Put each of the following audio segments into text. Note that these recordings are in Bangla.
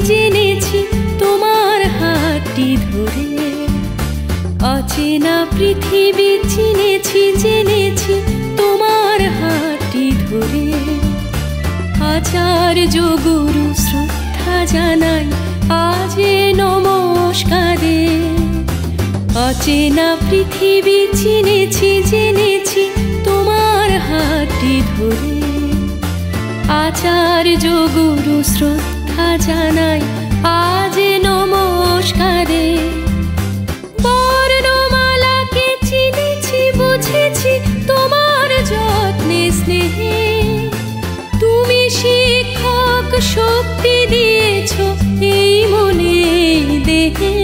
জেনেছি তোমার হাতটি ধরে। অচেনা পৃথিবী চিনেছি জেনেছি তোমার হাতটি ধরে। আচার্য গুরু শ্রদ্ধা জানাই আজ নমস্কারে। অচেনা পৃথিবী চিনেছি জেনেছি তোমার হাতটি ধরে। আচার্য গুরু শ্রদ্ধা জানাই আজ নমস্কারে। বর্ণমালাকে চিনেছি বুঝেছি তোমার যত্নে স্নেহে। তুমি শিক্ষক শক্তি দিয়েছ এই মনে দেহে।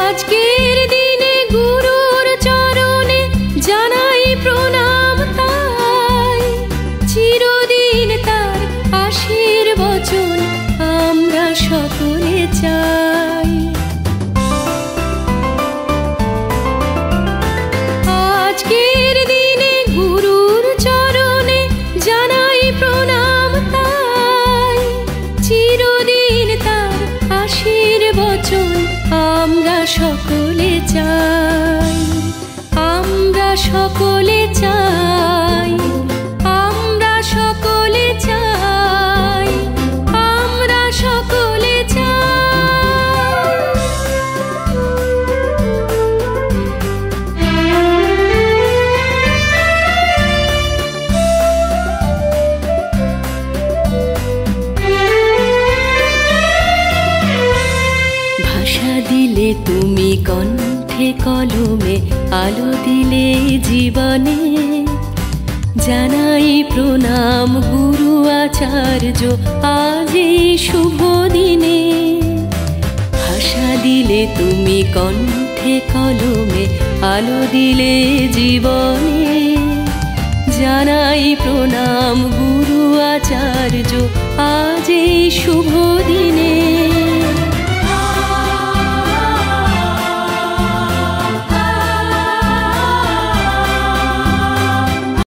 আজকের দিনে গুরুর চরণে জানাই প্রণাম তাই। চিরদিন তার আশীর্বচন আমরা সকলে চাই। আজকের দিনে গুরুর চরণে জানাই প্রণাম তাই। চিরদিন তার আশীর্বচন আমরা সকলে চাই। আমরা সকলে চাই। আমরা সকলে চাই। আমরা সকলে ভাষা দিলে তুমি কণ্ঠে কলমে আলো দিলে জীবনে। জানাই প্রণাম গুরু আচার্য আজ এই শুভ দিনে। ভাষা দিলে তুমি কণ্ঠে কলমে আলো দিলে জীবনে। জানাই প্রণাম গুরু আচার্য আজ এই শুভ দিনে।